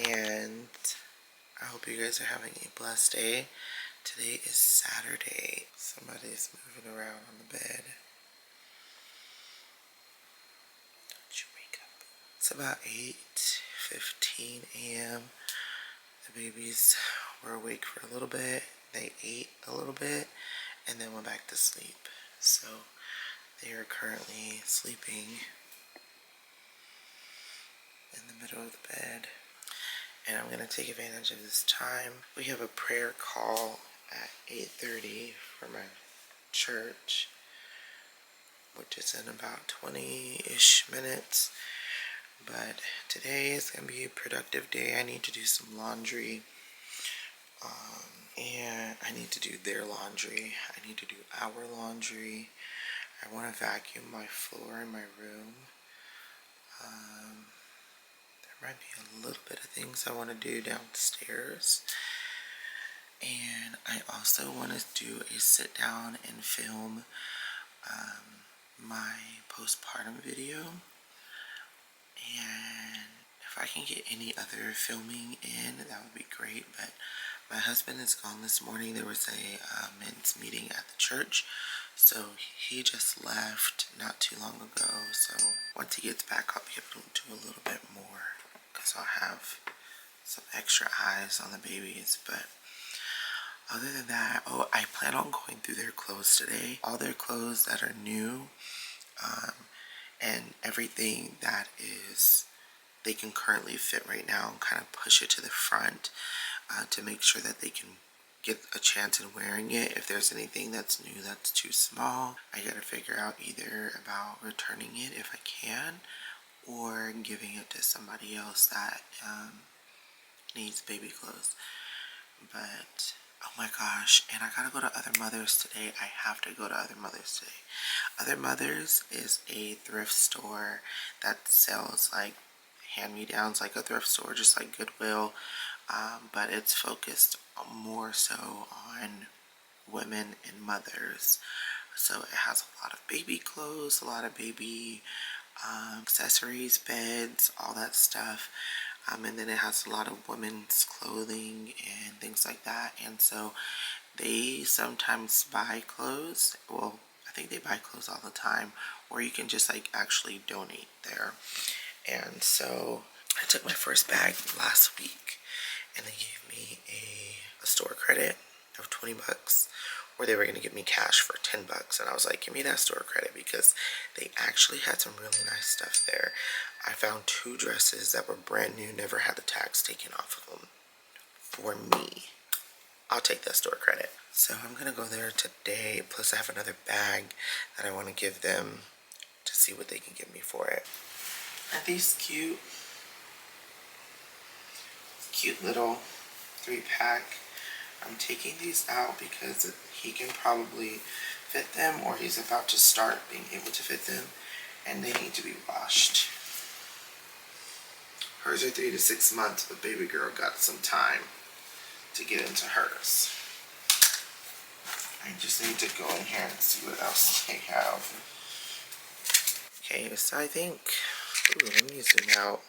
and I hope you guys are having a blessed day. Today is Saturday. Somebody's moving around on the bed. Don't you wake up. It's about 8:15 a.m. The babies were awake for a little bit. They ate a little bit and then went back to sleep. So they are currently sleeping in the middle of the bed. And I'm going to take advantage of this time. We have a prayer call at 8:30 for my church, which is in about 20-ish minutes. But today is going to be a productive day. I need to do some laundry. And I need to do their laundry. I need to do our laundry. I want to vacuum my floor in my room. There might be a little bit of things I want to do downstairs. And I also want to do a sit down and film my postpartum video. And if I can get any other filming in, that would be great. But my husband is gone this morning. There was a men's meeting at the church. So he just left not too long ago. So once he gets back, I'll be able to do a little bit more, because I'll have some extra eyes on the babies. But other than that, I plan on going through their clothes today. All their clothes that are new, and everything that is they can currently fit right now, and kind of push it to the front to make sure that they can get a chance in wearing it. If there's anything that's new that's too small, I gotta figure out either about returning it if I can, or giving it to somebody else that needs baby clothes. But oh my gosh, and I gotta go to Other Mothers today. I have to go to Other Mothers today. Other Mothers is a thrift store that sells like hand-me-downs, like a thrift store, just like Goodwill, but it's focused more so on women and mothers. So it has a lot of baby clothes, a lot of baby accessories, beds, all that stuff. And then it has a lot of women's clothing and things like that. And so they sometimes buy clothes. Well, I think they buy clothes all the time, or you can just like actually donate there. And so I took my first bag last week, and they gave me a store credit of 20 bucks, or they were going to give me cash for 10 bucks. And I was like, give me that store credit, because they actually had some really nice stuff there. I found 2 dresses that were brand new, never had the tags taken off of them. For me, I'll take that store credit. So I'm going to go there today. Plus I have another bag that I want to give them to see what they can give me for it. Aren't these cute? Cute little 3-pack. I'm taking these out because he can probably fit them, or he's about to start being able to fit them, and they need to be washed. Hers are 3 to 6 months, but baby girl got some time to get into hers. I just need to go in here and see what else they have. Okay, so I think, let me zoom out.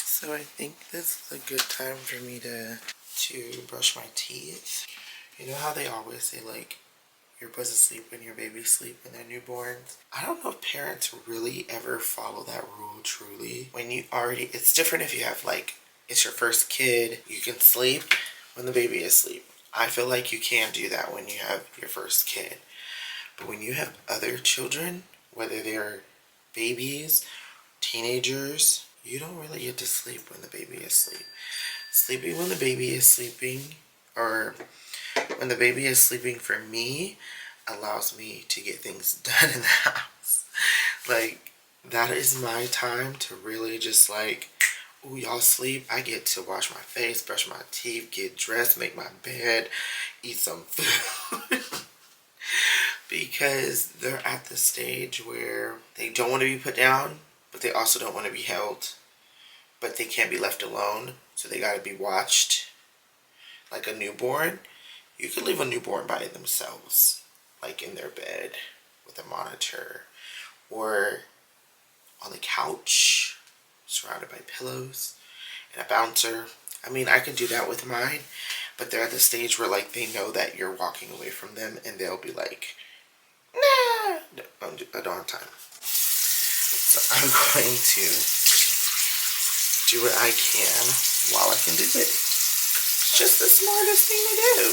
So I think this is a good time for me to brush my teeth. You know how they always say, like, you're supposed to sleep when your babies sleep when they're newborns? I don't know if parents really ever follow that rule truly. When you already, it's different if you have, like, it's your first kid, you can sleep when the baby is asleep. I feel like you can do that when you have your first kid. But when you have other children, whether they're babies, teenagers, you don't really get to sleep when the baby is asleep. Sleeping when the baby is sleeping, or when the baby is sleeping, for me, allows me to get things done in the house. Like, that is my time to really just like, ooh, y'all sleep. I get to wash my face, brush my teeth, get dressed, make my bed, eat some food. Because they're at the stage where they don't want to be put down, but they also don't want to be held. But they can't be left alone, so they gotta be watched. Like a newborn, you can leave a newborn by themselves, like in their bed with a monitor, or on the couch, surrounded by pillows and a bouncer. I mean, I can do that with mine, but they're at the stage where like they know that you're walking away from them and they'll be like, nah, I don't have time. So I'm going to do what I can while I can do it. It's just the smartest thing to do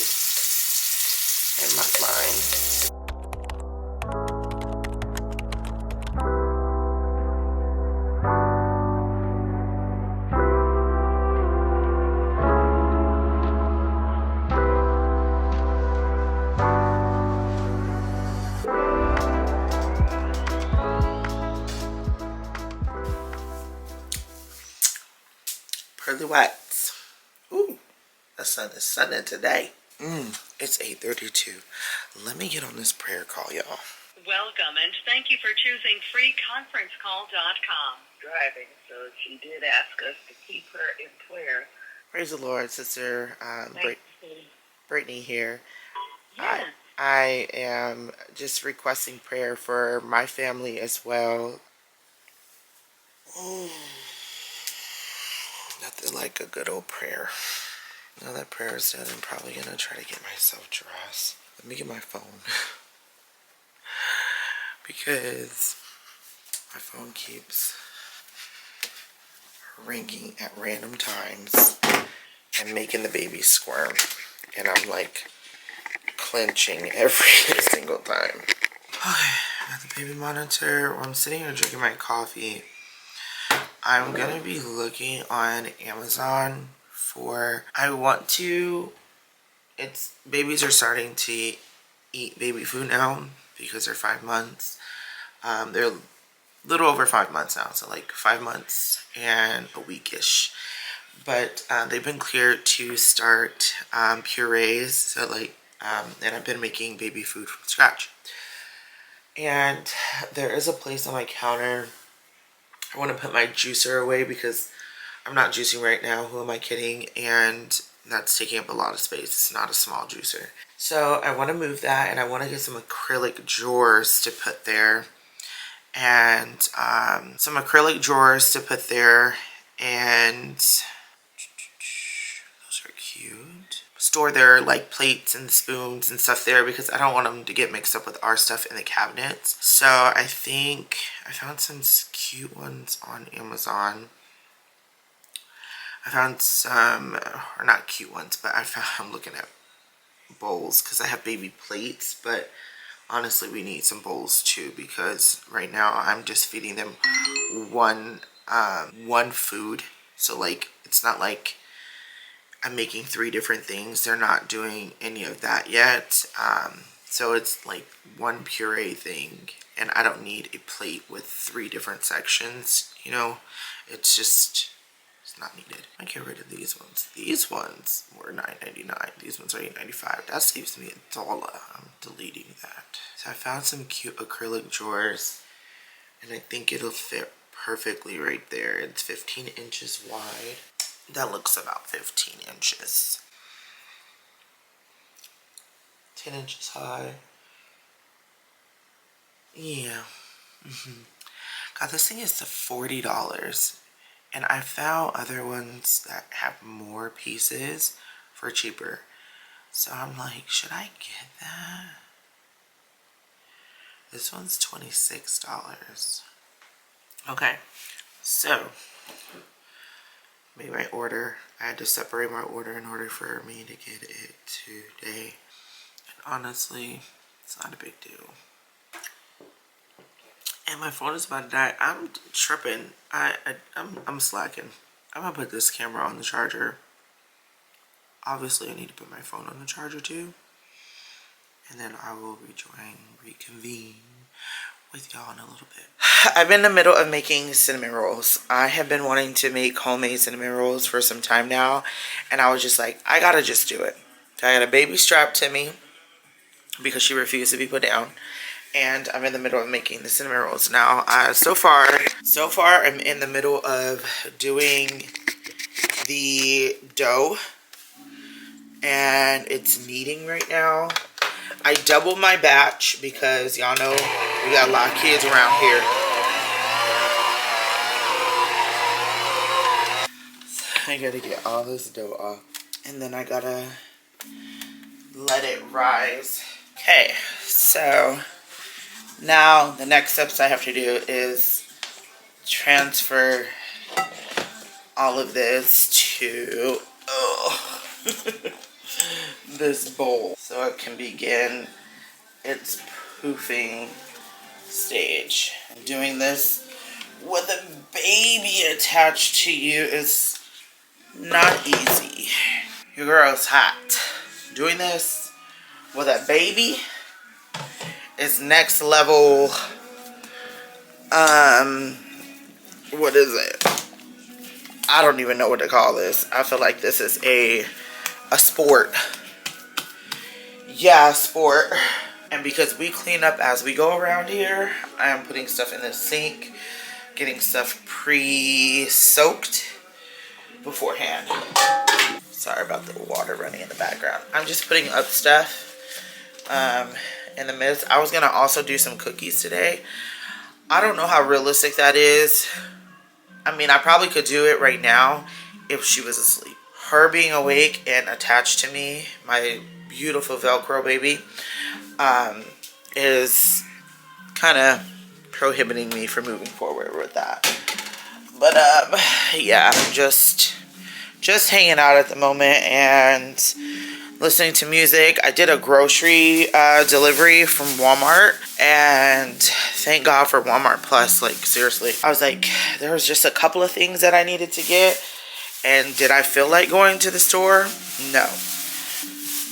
in my mind. Pearly whites. Ooh, the sun is sunning today. It's 8:32. Let me get on this prayer call, y'all. Welcome, and thank you for choosing freeconferencecall.com. Driving, so she did ask us to keep her in prayer. Praise the Lord, Sister Brittany here. Yeah. I am just requesting prayer for my family as well. Nothing like a good old prayer. Now that prayer is done, I'm probably going to try to get myself dressed. Let me get my phone. Because my phone keeps ringing at random times and making the baby squirm. And I'm like clenching every single time. Okay, I got the baby monitor. While I'm sitting here drinking my coffee, I'm going to be looking on Amazon for, babies are starting to eat baby food now because they're 5 months. They're a little over 5 months now, so like 5 months and a weekish. But they've been cleared to start purees, so like, and I've been making baby food from scratch. And there is a place on my counter. I want to put my juicer away because I'm not juicing right now. Who am I kidding? And that's taking up a lot of space. It's not a small juicer. So I want to move that, and I want to get some acrylic drawers to put there. And some acrylic drawers to put there. And those are cute. Store their like plates and spoons and stuff there because I don't want them to get mixed up with our stuff in the cabinets. So I think I found some cute ones on Amazon. I found some, or not cute ones, but I'm looking at bowls because I have baby plates, but honestly we need some bowls too because right now I'm just feeding them one food. So like, it's not like I'm making 3 different things. They're not doing any of that yet. So it's like one puree thing, and I don't need a plate with 3 different sections, you know. It's not needed. I get rid of these ones. These ones were $9.99. These ones are $8.95. That saves me $1. I'm deleting that. So I found some cute acrylic drawers, and I think it'll fit perfectly right there. It's 15 inches wide. That looks about 15 inches. 10 inches high. Yeah. God, this thing is $40. And I found other ones that have more pieces for cheaper. So I'm like, should I get that? This one's $26. Okay, so made my order. I had to separate my order in order for me to get it today. And honestly, it's not a big deal. And my phone is about to die. I'm tripping. I'm slacking. I'm gonna put this camera on the charger. Obviously, I need to put my phone on the charger too. And then I will reconvene with y'all in a little bit. I've been in the middle of making cinnamon rolls. I have been wanting to make homemade cinnamon rolls for some time now. And I was just like, I gotta just do it. So I got a baby strapped to me because she refused to be put down. And I'm in the middle of making the cinnamon rolls now. So far, I'm in the middle of doing the dough, and it's kneading right now. I doubled my batch because y'all know we got a lot of kids around here. I gotta get all this dough off. And then I gotta let it rise. Okay, so now the next steps I have to do is transfer all of this to this bowl so it can begin its poofing stage. And doing this with a baby attached to you is not easy. Your girl's hot. Doing this with a baby is next level. What is it? I don't even know what to call this. I feel like this is a sport. Yeah, sport. And because we clean up as we go around here, I am putting stuff in the sink, getting stuff pre-soaked beforehand. Sorry about the water running in the background. I'm just putting up stuff in the midst. I was going to also do some cookies today. I don't know how realistic that is. I mean, I probably could do it right now if she was asleep. Her being awake and attached to me, my beautiful Velcro baby, is kind of prohibiting me from moving forward with that. But yeah, I'm just hanging out at the moment and listening to music. I did a grocery delivery from Walmart, and thank God for Walmart Plus. Like, seriously, I was like, there was just a couple of things that I needed to get, and did I feel like going to the store? No.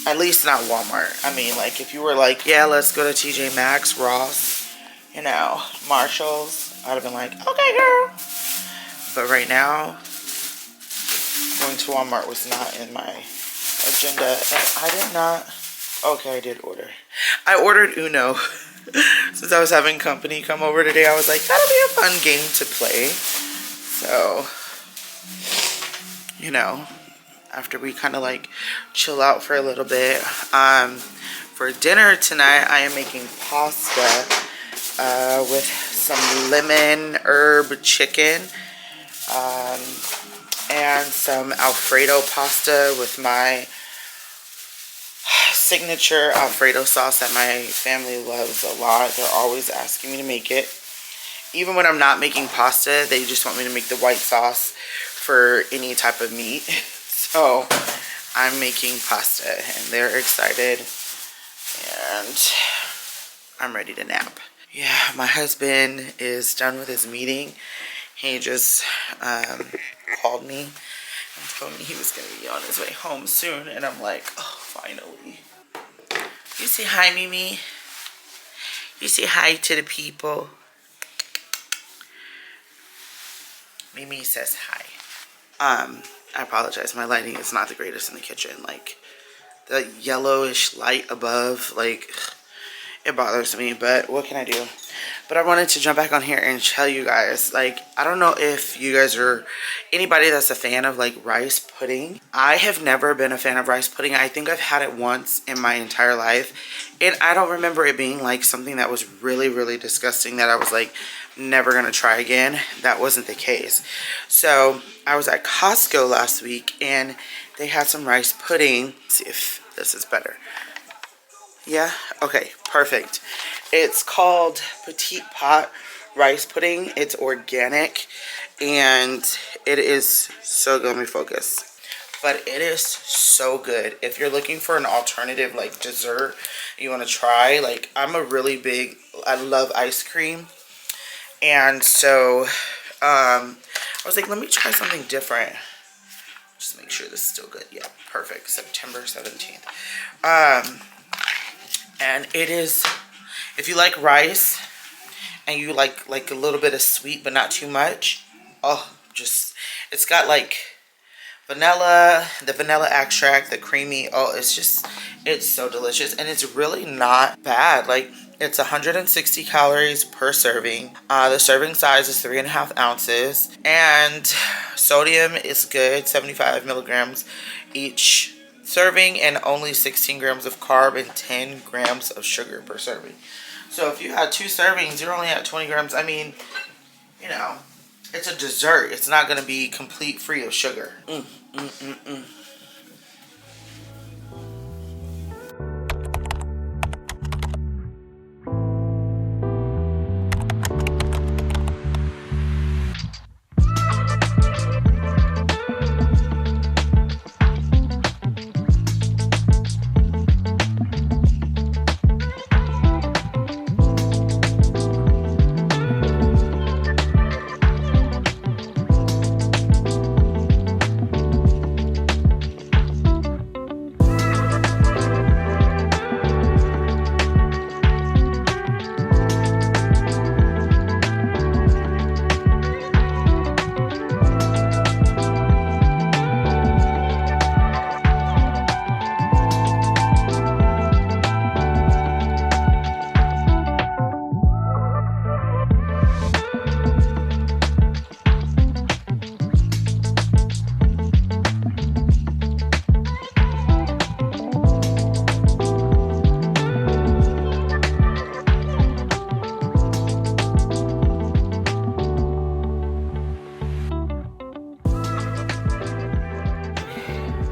At least not Walmart. I mean, like, if you were like, yeah, let's go to TJ Maxx, Ross, you know, Marshalls, I'd have been like, okay, girl. But right now, going to Walmart was not in my agenda. And I did not. Okay, I did order. I ordered Uno. Since I was having company come over today, I was like, that'll be a fun game to play. So, you know, after we kind of like chill out for a little bit. For dinner tonight, I am making pasta with some lemon herb chicken. And some Alfredo pasta with my signature Alfredo sauce that my family loves a lot. They're always asking me to make it. Even when I'm not making pasta, they just want me to make the white sauce for any type of meat. So I'm making pasta and they're excited. And I'm ready to nap. Yeah, my husband is done with his meeting. He just called me and told me he was going to be on his way home soon. And I'm like, oh, finally. You say hi, Mimi? You say hi to the people? Mimi says hi. I apologize. My lighting is not the greatest in the kitchen. Like, the yellowish light above, like, it bothers me. But what can I do? But I wanted to jump back on here and tell you guys, like, I don't know if you guys are anybody that's a fan of like rice pudding. I have never been a fan of rice pudding. I think I've had it once in my entire life. And I don't remember it being like something that was really, really disgusting that I was like never gonna try again. That wasn't the case. So I was at Costco last week and they had some rice pudding. Let's see if this is better. Yeah, okay, perfect. It's called Petite Pot Rice Pudding. It's organic and it is so good. Let me focus. But it is so good. If you're looking for an alternative like dessert you want to try, like I'm a really big, I love ice cream. And so I was like, let me try something different. Just make sure this is still good. Yeah, perfect. September 17th. And it is, if you like rice and you like a little bit of sweet but not too much, oh, just, it's got like vanilla, the vanilla extract, the creamy, oh, it's just, it's so delicious. And it's really not bad. Like, it's 160 calories per serving. The serving size is 3.5 ounces. And sodium is good, 75 milligrams each serving, and only 16 grams of carb and 10 grams of sugar per serving. So if you had 2 servings, you're only at 20 grams. I mean, you know, It's a dessert. It's not going to be complete free of sugar.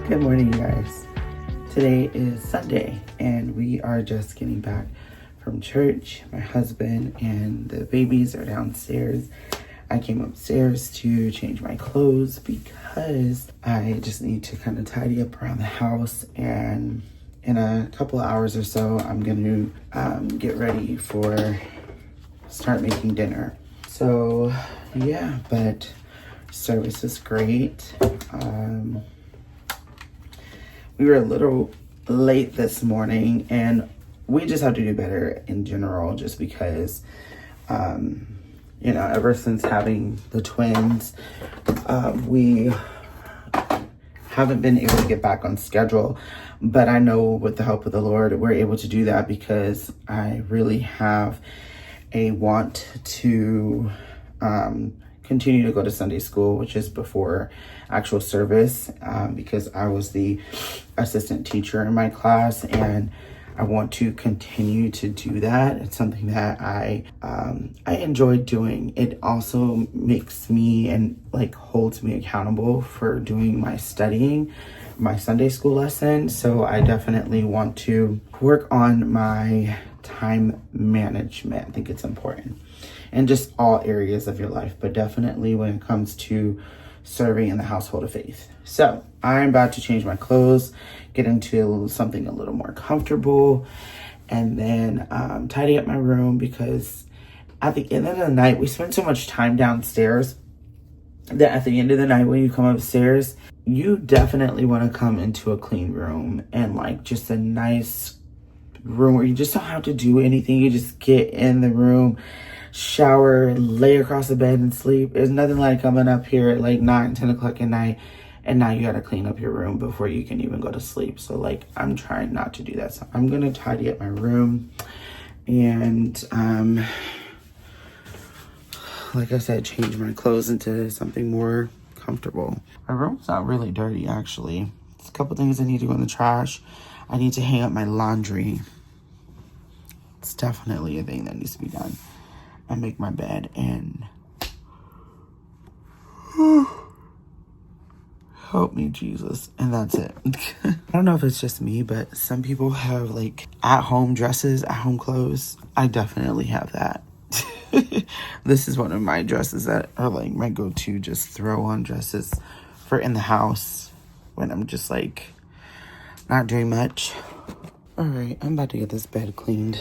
Good morning, you guys. Today is Sunday, and we are just getting back from church. My husband and the babies are downstairs. I came upstairs to change my clothes because I just need to kind of tidy up around the house, and in a couple of hours or so, I'm going to get ready for start making dinner. So, yeah, but service is great. We were a little late this morning, and we just have to do better in general just because, you know, ever since having the twins, we haven't been able to get back on schedule. But I know with the help of the Lord, we're able to do that because I really have a want to continue to go to Sunday school, which is before actual service, because I was the assistant teacher in my class, and I want to continue to do that. It's something that I enjoy doing. It also makes me and like holds me accountable for doing my studying, my Sunday school lesson. So I definitely want to work on my time management. I think it's important in just all areas of your life, but definitely when it comes to serving in the household of faith. So I'm about to change my clothes, get into something a little more comfortable, and then tidy up my room, because at the end of the night, we spend so much time downstairs that at the end of the night, when you come upstairs, you definitely want to come into a clean room and like just a nice room where you just don't have to do anything. You just get in the room, shower, lay across the bed and sleep. There's nothing like coming up here at like 9-10 o'clock at night, and now you gotta clean up your room before you can even go to sleep. So like, I'm trying not to do that. So I'm gonna tidy up my room and like I said, change my clothes into something more comfortable. My room's not really dirty, actually. There's a couple things I need to go in the trash. I need to hang up my laundry. It's definitely a thing that needs to be done. I make my bed and help me, Jesus. And that's it. I don't know if it's just me, but some people have like at-home dresses, at-home clothes. I definitely have that. This is one of my dresses that are like my go-to just throw on dresses for in the house when I'm just like not doing much. All right, I'm about to get this bed cleaned.